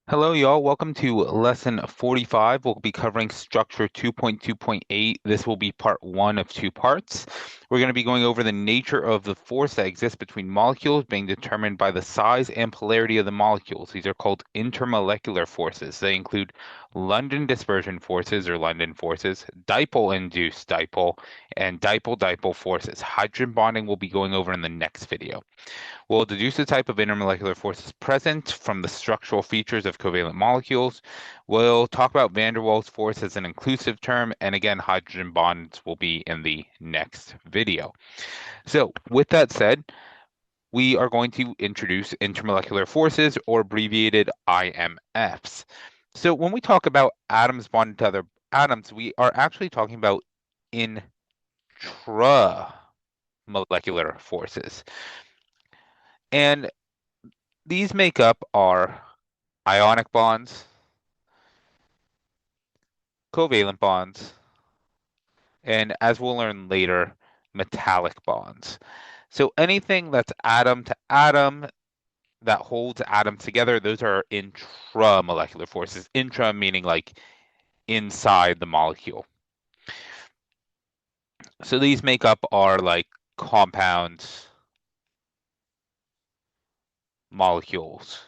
Hello, y'all. Welcome to lesson 45. We'll be covering structure 2.2.8. This will be part one of two parts. We're going to be going over the nature of the force that exists between molecules being determined by the size and polarity of the molecules. These are called intermolecular forces. They include London dispersion forces or London forces, dipole-induced dipole, and dipole-dipole forces. Hydrogen bonding we'll be going over in the next video. We'll deduce the type of intermolecular forces present from the structural features of covalent molecules. We'll talk about van der Waals force as an inclusive term, and again, hydrogen bonds will be in the next video. So, with that said, we are going to introduce intermolecular forces, or abbreviated IMFs. So, when we talk about atoms bonding to other atoms, we are actually talking about intramolecular forces. And these make up our ionic bonds, covalent bonds, and as we'll learn later, metallic bonds. So anything that's atom to atom that holds atoms together, those are intramolecular forces. Intra meaning like inside the molecule. So these make up our like compounds, molecules,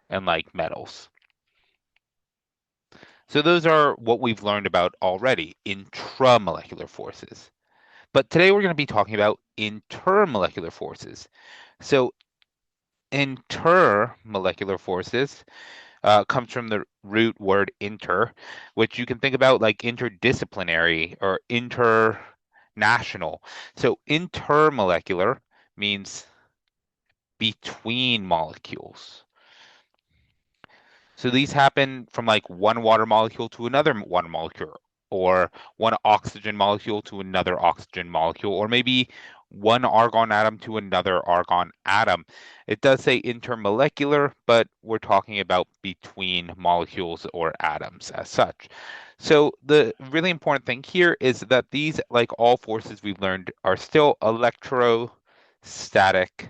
and like metals. So those are what we've learned about already, intramolecular forces. But today we're going to be talking about intermolecular forces. So intermolecular forces comes from the root word inter, which you can think about like interdisciplinary or international. So intermolecular means between molecules. So these happen from like one water molecule to another water molecule, or one oxygen molecule to another oxygen molecule, or maybe one argon atom to another argon atom. It does say intermolecular, but we're talking about between molecules or atoms as such. So the really important thing here is that these, like all forces we've learned, are still electrostatic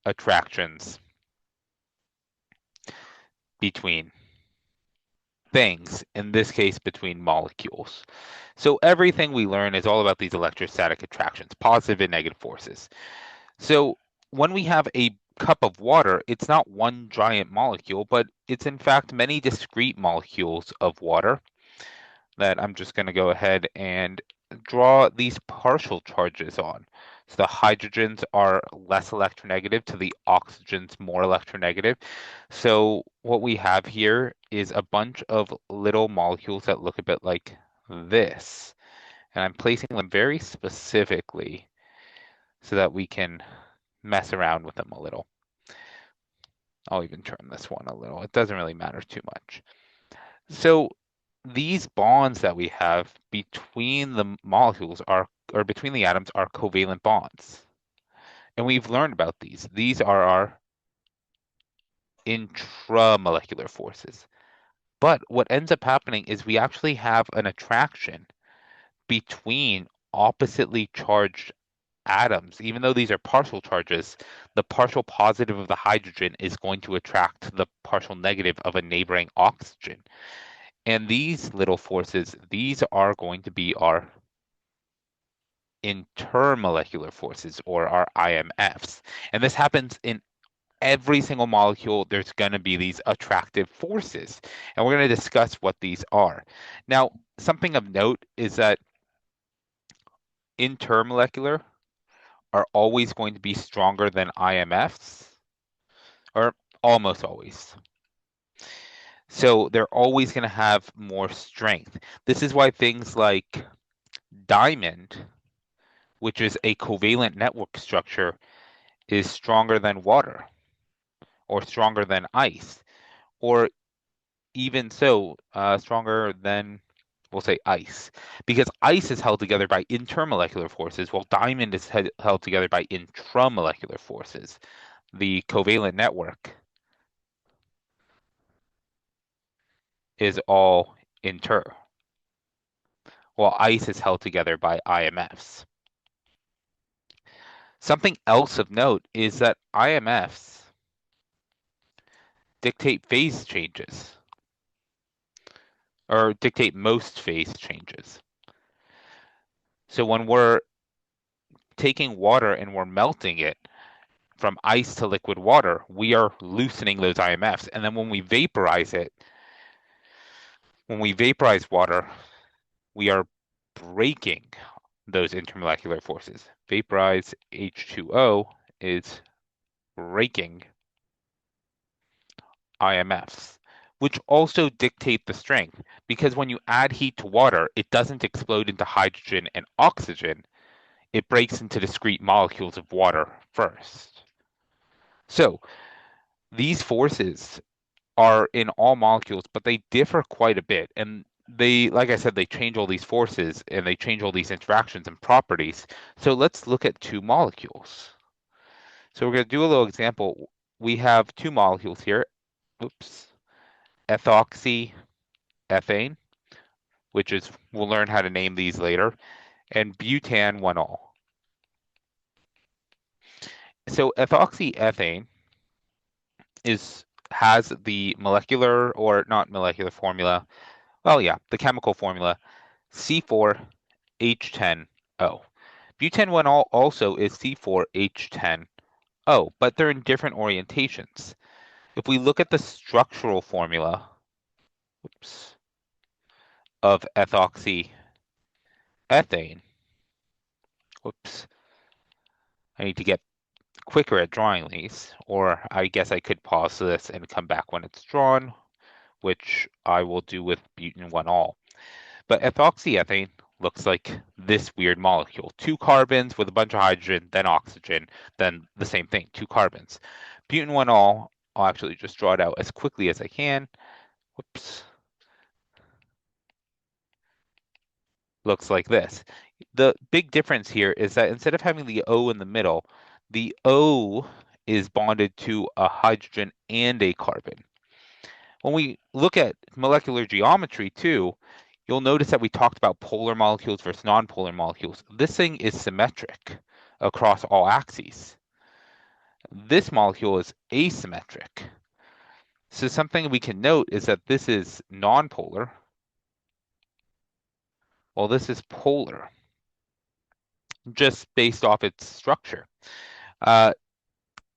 attractions between things, in this case between molecules. So everything we learn is all about these electrostatic attractions, positive and negative forces. So when we have a cup of water, it's not one giant molecule, but it's in fact many discrete molecules of water that I'm just going to go ahead and draw these partial charges on. So the hydrogens are less electronegative to the oxygens more electronegative. So what we have here is a bunch of little molecules that look a bit like this. And I'm placing them very specifically so that we can mess around with them a little. I'll even turn this one a little. It doesn't really matter too much. So these bonds that we have between the molecules are, or between the atoms, are covalent bonds. And we've learned about these. These are our intramolecular forces. But what ends up happening is we actually have an attraction between oppositely charged atoms. Even though these are partial charges, the partial positive of the hydrogen is going to attract the partial negative of a neighboring oxygen. And these little forces, these are going to be our intermolecular forces, or our IMFs. And this happens in every single molecule. There's going to be these attractive forces. And we're going to discuss what these are. Now, something of note is that intermolecular are always going to be stronger than IMFs, or almost always. So they're always going to have more strength. This is why things like diamond, which is a covalent network structure, is stronger than water or stronger than ice, or even so, stronger than, we'll say, ice, because ice is held together by intermolecular forces, while diamond is held together by intramolecular forces. The covalent network is all inter, while ice is held together by IMFs. Something else of note is that IMFs dictate phase changes, or dictate most phase changes. So when we're taking water and we're melting it from ice to liquid water, we are loosening those IMFs. And then when we vaporize water, we are breaking those intermolecular forces. Vaporize H2O is breaking IMFs, which also dictate the strength because when you add heat to water, it doesn't explode into hydrogen and oxygen. It breaks into discrete molecules of water first. So these forces are in all molecules, but they differ quite a bit. And like I said, they change all these forces and they change all these interactions and properties. So let's look at two molecules. So we're going to do a little example. We have two molecules here. Oops. Ethoxyethane, which is, we'll learn how to name these later, and butan-1-ol. So ethoxyethane has the molecular, or not molecular formula, well, yeah, the chemical formula C4H10O. Butan-1-ol also is C4H10O, but they're in different orientations. If we look at the structural formula, oops, of ethoxyethane, whoops, I need to get quicker at drawing these, or I guess I could pause this and come back when it's drawn, which I will do with butan-1-ol. But ethoxyethane looks like this weird molecule. Two carbons with a bunch of hydrogen, then oxygen, then the same thing, two carbons. Butan-1-ol, I'll actually just draw it out as quickly as I can. Whoops. Looks like this. The big difference here is that instead of having the O in the middle, the O is bonded to a hydrogen and a carbon. When we look at molecular geometry too, you'll notice that we talked about polar molecules versus nonpolar molecules. This thing is symmetric across all axes. This molecule is asymmetric. So something we can note is that this is nonpolar, while this is polar, just based off its structure. Uh,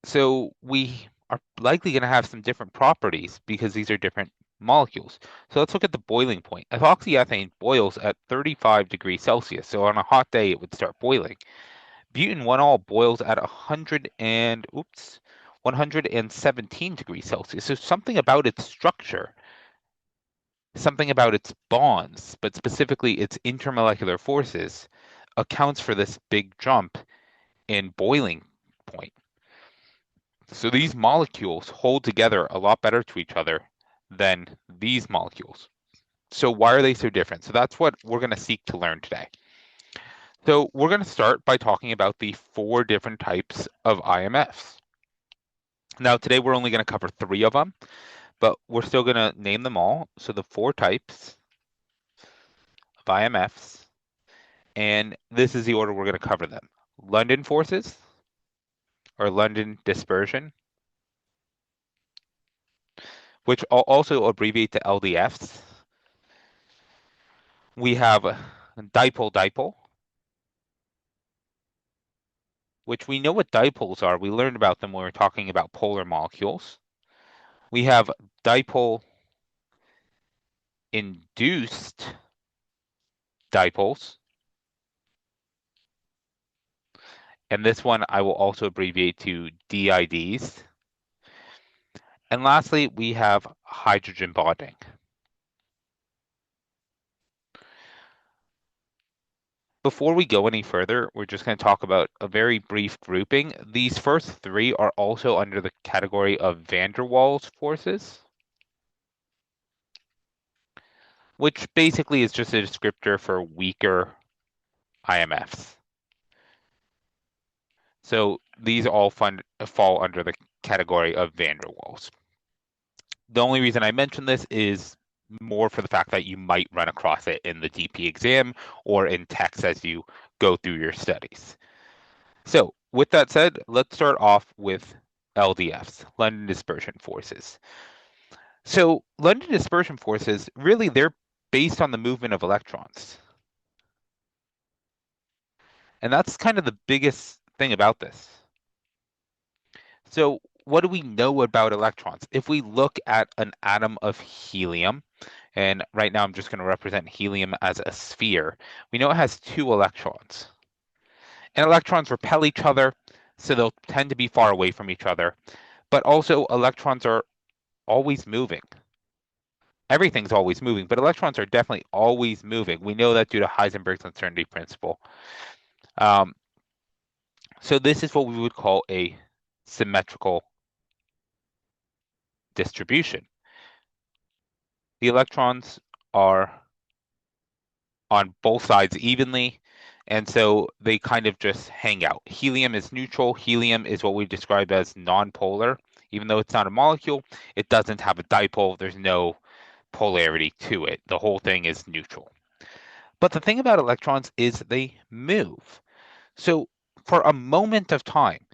so we are likely going to have some different properties because these are different molecules. So let's look at the boiling point. Ethoxyethane boils at 35 degrees Celsius. So on a hot day, it would start boiling. Butan-1-ol boils at 117 degrees Celsius. So something about its structure, something about its bonds, but specifically its intermolecular forces, accounts for this big jump in boiling point. So these molecules hold together a lot better to each other than these molecules. So why are they so different? So that's what we're going to seek to learn today. So we're going to start by talking about the four different types of IMFs. Now today we're only going to cover three of them, but we're still going to name them all. So the four types of IMFs, and this is the order we're going to cover them. London forces, or London dispersion, which I'll also abbreviate to LDFs. We have dipole-dipole, which we know what dipoles are. We learned about them when we were talking about polar molecules. We have dipole-induced dipoles. And this one I will also abbreviate to DIDs. And lastly, we have hydrogen bonding. Before we go any further, we're just going to talk about a very brief grouping. These first three are also under the category of van der Waals forces, which basically is just a descriptor for weaker IMFs. So these all fall under the category of van der Waals. The only reason I mention this is more for the fact that you might run across it in the DP exam or in text as you go through your studies. So with that said, let's start off with LDFs, London dispersion forces. So London dispersion forces, really, they're based on the movement of electrons. And that's kind of the biggest thing about this. So what do we know about electrons? If we look at an atom of helium, and right now I'm just going to represent helium as a sphere, we know it has two electrons. And electrons repel each other, so they'll tend to be far away from each other. But also, electrons are always moving. Everything's always moving, but electrons are definitely always moving. We know that due to Heisenberg's uncertainty principle. Um, so this is what we would call a symmetrical distribution. The electrons are on both sides evenly, and so they kind of just hang out. Helium is neutral. Helium is what we describe as nonpolar. Even though it's not a molecule, it doesn't have a dipole. There's no polarity to it. The whole thing is neutral. But the thing about electrons is they move. So for a moment of time,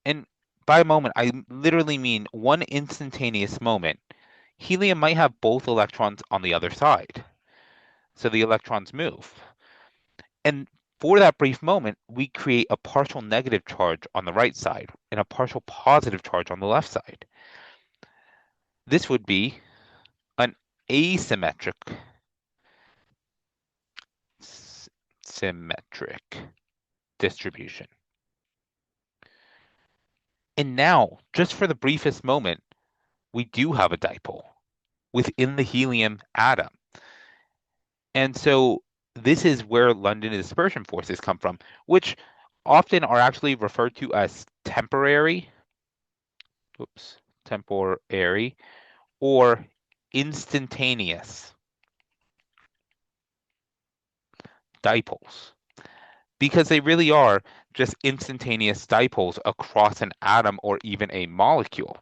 and by a moment, I literally mean one instantaneous moment, helium might have both electrons on the other side. So the electrons move. And for that brief moment, we create a partial negative charge on the right side and a partial positive charge on the left side. This would be an asymmetric symmetric distribution. And now, just for the briefest moment, we do have a dipole within the helium atom. And so this is where London dispersion forces come from, which often are actually referred to as temporary, temporary, or instantaneous dipoles, because they really are just instantaneous dipoles across an atom or even a molecule.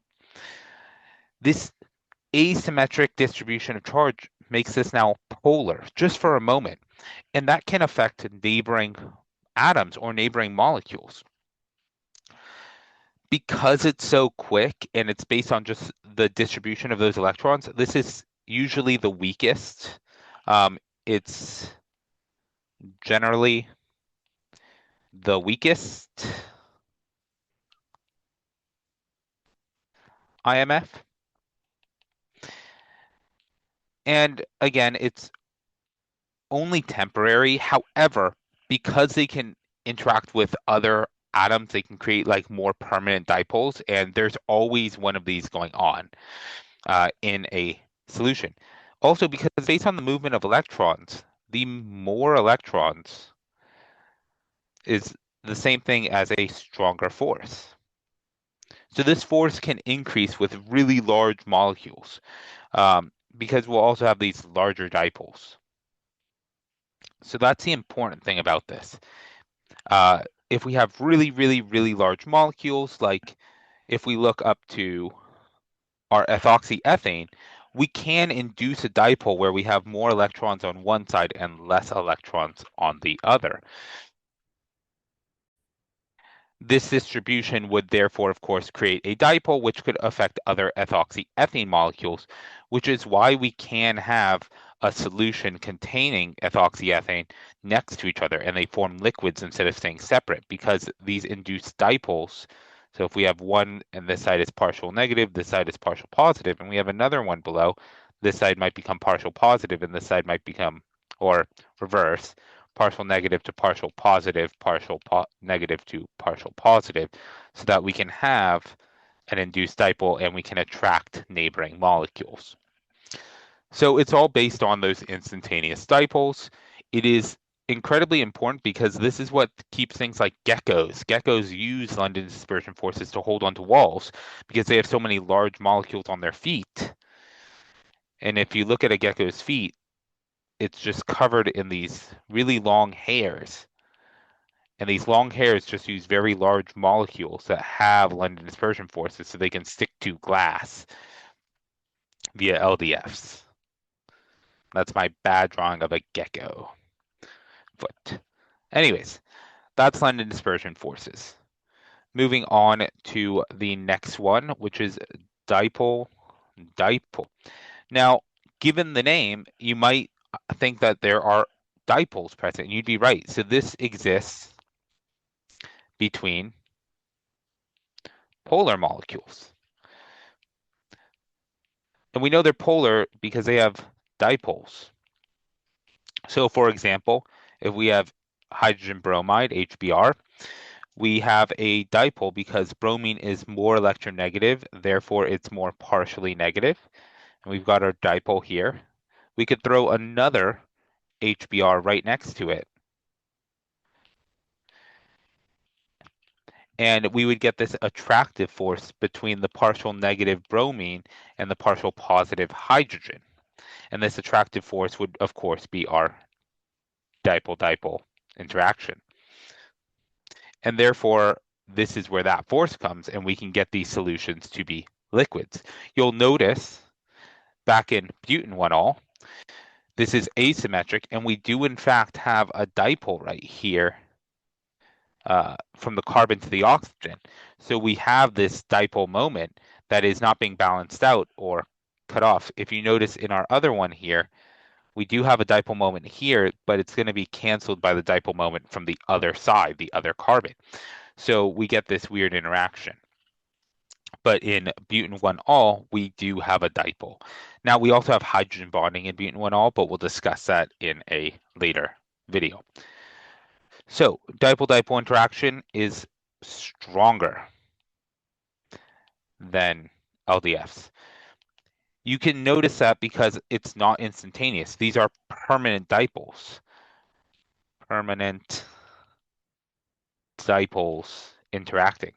This asymmetric distribution of charge makes this now polar just for a moment, and that can affect neighboring atoms or neighboring molecules. Because it's so quick and it's based on just the distribution of those electrons, this is usually the weakest. It's generally the weakest IMF. And again, it's only temporary. However, because they can interact with other atoms, they can create like more permanent dipoles, and there's always one of these going on in a solution. Also, because based on the movement of electrons, the more electrons is the same thing as a stronger force. So this force can increase with really large molecules because we'll also have these larger dipoles. So that's the important thing about this. Uh, if we have really, really, really large molecules, like if we look up to our ethoxyethane, we can induce a dipole where we have more electrons on one side and less electrons on the other. This distribution would therefore, of course, create a dipole, which could affect other ethoxyethane molecules, which is why we can have a solution containing ethoxyethane next to each other and they form liquids instead of staying separate because these induce dipoles. So if we have one and this side is partial negative, this side is partial positive, and we have another one below, this side might become partial positive and this side might become, or reverse, partial negative to partial positive, negative to partial positive, so that we can have an induced dipole and we can attract neighboring molecules. So it's all based on those instantaneous dipoles. It is incredibly important because this is what keeps things like geckos. Geckos use London dispersion forces to hold onto walls because they have so many large molecules on their feet. And if you look at a gecko's feet, it's just covered in these really long hairs. And these long hairs just use very large molecules that have London dispersion forces so they can stick to glass via LDFs. That's my bad drawing of a gecko foot. Anyways, that's London dispersion forces. Moving on to the next one, which is dipole, dipole. Now, given the name, you might think that there are dipoles present, and you'd be right. So this exists between polar molecules. And we know they're polar because they have dipoles. So for example, if we have hydrogen bromide, HBr, we have a dipole because bromine is more electronegative, therefore it's more partially negative. And we've got our dipole here. We could throw another HBr right next to it, and we would get this attractive force between the partial negative bromine and the partial positive hydrogen. And this attractive force would, of course, be our dipole-dipole interaction. And therefore, this is where that force comes, and we can get these solutions to be liquids. You'll notice back in butan 1-ol, this is asymmetric, and we do in fact have a dipole right here from the carbon to the oxygen. So we have this dipole moment that is not being balanced out or cut off. If you notice in our other one here, we do have a dipole moment here, but it's going to be canceled by the dipole moment from the other side, the other carbon. So we get this weird interaction. But in butan 1-ol, we do have a dipole. Now, we also have hydrogen bonding in butan 1-ol, but we'll discuss that in a later video. So dipole-dipole interaction is stronger than LDFs. You can notice that because it's not instantaneous. These are permanent dipoles. Permanent dipoles interacting.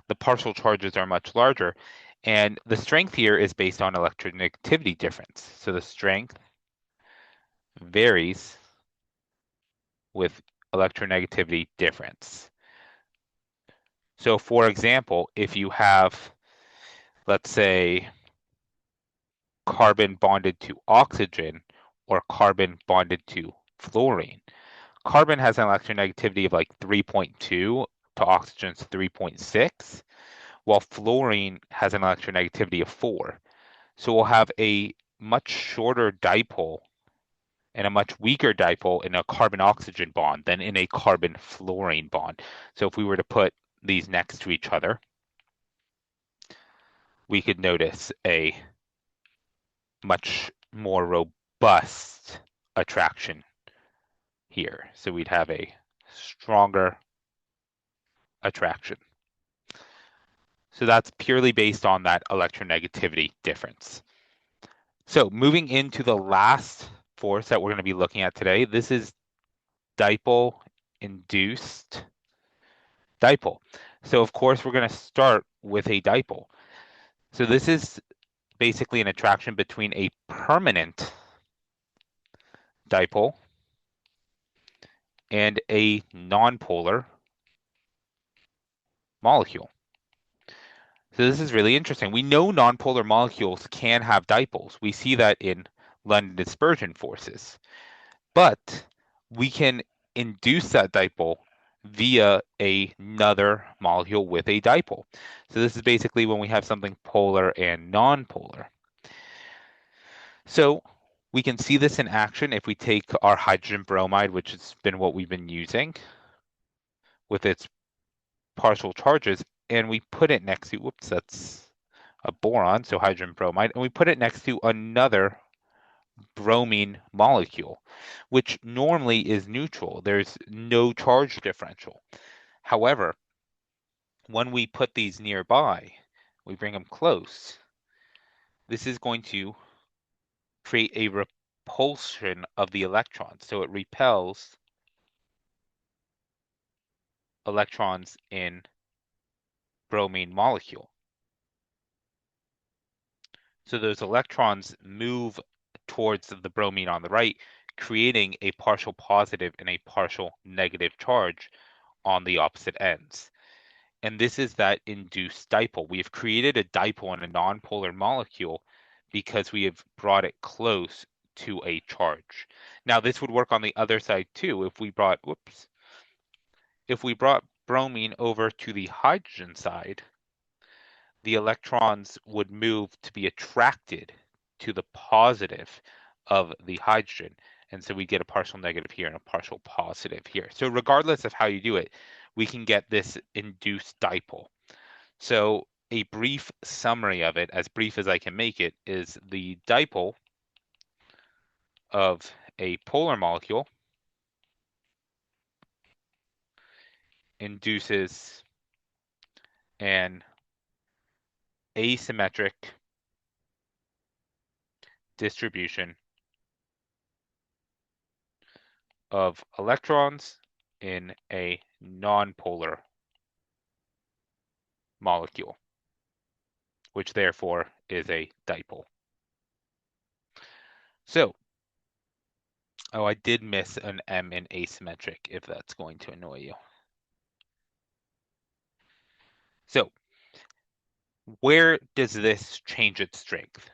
The partial charges are much larger, and the strength here is based on electronegativity difference. So the strength varies with electronegativity difference. So for example, if you have, let's say, carbon bonded to oxygen or carbon bonded to fluorine, carbon has an electronegativity of like 3.2 to oxygen's 3.6, while fluorine has an electronegativity of 4. So we'll have a much shorter dipole and a much weaker dipole in a carbon-oxygen bond than in a carbon-fluorine bond. So if we were to put these next to each other, we could notice a much more robust attraction here. So we'd have a stronger attraction. So that's purely based on that electronegativity difference. So moving into the last force that we're going to be looking at today, this is dipole-induced dipole. So of course we're going to start with a dipole. So this is basically an attraction between a permanent dipole and a nonpolar molecule. So this is really interesting. We know nonpolar molecules can have dipoles. We see that in London dispersion forces. But we can induce that dipole via another molecule with a dipole. So this is basically when we have something polar and nonpolar. So we can see this in action if we take our hydrogen bromide, which has been what we've been using with its partial charges, and we put it next to, whoops, that's a boron, so hydrogen bromide, and we put it next to another bromine molecule, which normally is neutral. There's no charge differential. However, when we put these nearby, we bring them close, this is going to create a repulsion of the electrons. So it repels electrons in bromine molecule. So those electrons move towards the bromine on the right, creating a partial positive and a partial negative charge on the opposite ends. And this is that induced dipole. We have created a dipole in a nonpolar molecule because we have brought it close to a charge. Now this would work on the other side too. If we brought, whoops, if we brought bromine over to the hydrogen side, the electrons would move to be attracted to the positive of the hydrogen. And so we get a partial negative here and a partial positive here. So regardless of how you do it, we can get this induced dipole. So a brief summary of it, as brief as I can make it, is the dipole of a polar molecule induces an asymmetric distribution of electrons in a nonpolar molecule, which therefore is a dipole. So, oh, I did miss an M in asymmetric, if that's going to annoy you. So, where does this change its strength?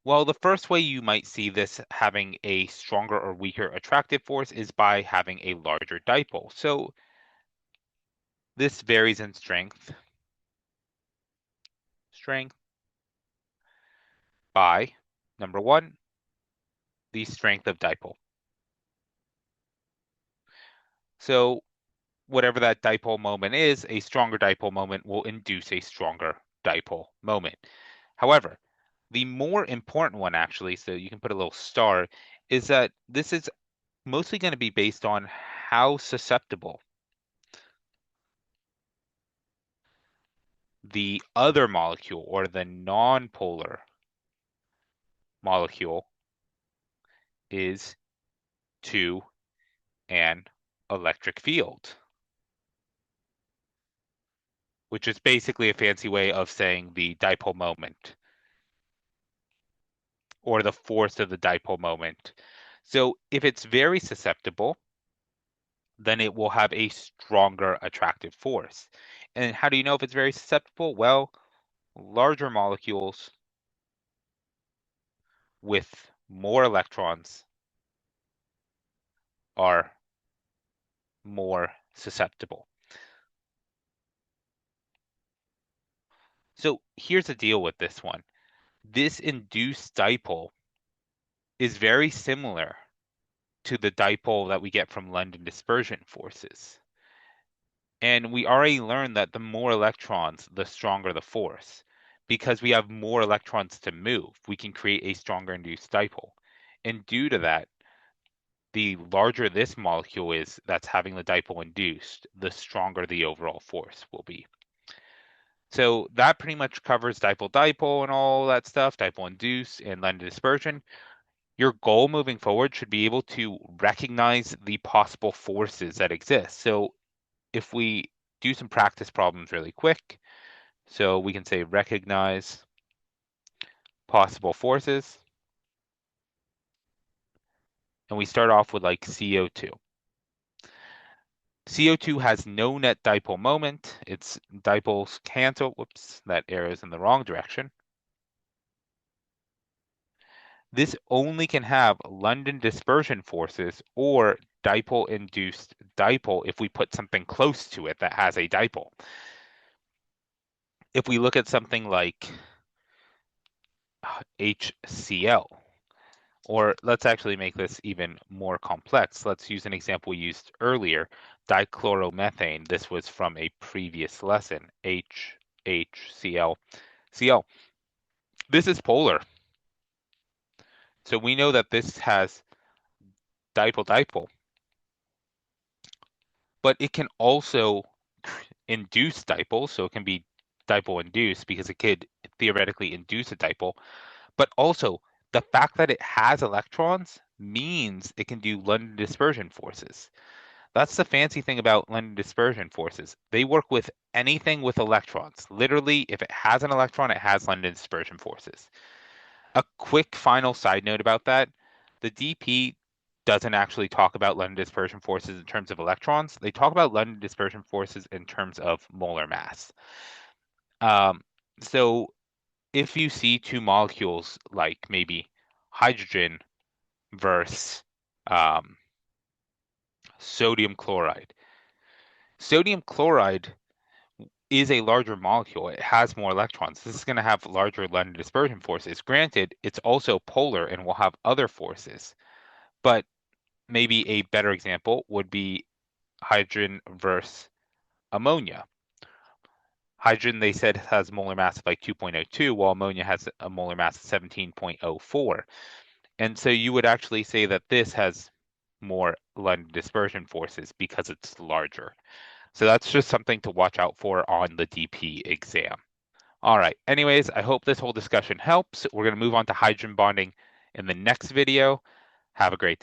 Well, the first way you might see this having a stronger or weaker attractive force is by having a larger dipole. So, this varies in strength by, number one, the strength of dipole. So whatever that dipole moment is, a stronger dipole moment will induce a stronger dipole moment. However, the more important one actually, so you can put a little star, is that this is mostly going to be based on how susceptible the other molecule or the nonpolar molecule is to an electric field, which is basically a fancy way of saying the dipole moment or the force of the dipole moment. So if it's very susceptible, then it will have a stronger attractive force. And how do you know if it's very susceptible? Well, larger molecules with more electrons are more susceptible. So here's the deal with this one. This induced dipole is very similar to the dipole that we get from London dispersion forces. And we already learned that the more electrons, the stronger the force. Because we have more electrons to move, we can create a stronger induced dipole. And due to that, the larger this molecule is that's having the dipole induced, the stronger the overall force will be. So that pretty much covers dipole-dipole and all that stuff, dipole induced and London dispersion. Your goal moving forward should be able to recognize the possible forces that exist. So if we do some practice problems really quick, so we can say recognize possible forces, and we start off with like CO2. CO2 has no net dipole moment. Its dipoles cancel. Whoops, that arrow is in the wrong direction. This only can have London dispersion forces or dipole-induced dipole if we put something close to it that has a dipole. If we look at something like HCl, or let's actually make this even more complex. Let's use an example we used earlier, dichloromethane. This was from a previous lesson, HCl. Cl. This is polar. So we know that this has dipole-dipole, but it can also induce dipoles. So it can be dipole-induced because it could theoretically induce a dipole. But also, the fact that it has electrons means it can do London dispersion forces. That's the fancy thing about London dispersion forces. They work with anything with electrons. Literally, if it has an electron, it has London dispersion forces. A quick final side note about that, the DP doesn't actually talk about London dispersion forces in terms of electrons. They talk about London dispersion forces in terms of molar mass. Um, so if you see two molecules like maybe hydrogen versus sodium chloride, Sodium chloride is a larger molecule. It has more electrons. This is going to have larger London dispersion forces. Granted, it's also polar and will have other forces, but maybe a better example would be hydrogen versus ammonia. Hydrogen, they said, has molar mass of like 2.02, while ammonia has a molar mass of 17.04. And so you would actually say that this has more London dispersion forces because it's larger. So that's just something to watch out for on the DP exam. All right. Anyways, I hope this whole discussion helps. We're going to move on to hydrogen bonding in the next video. Have a great day.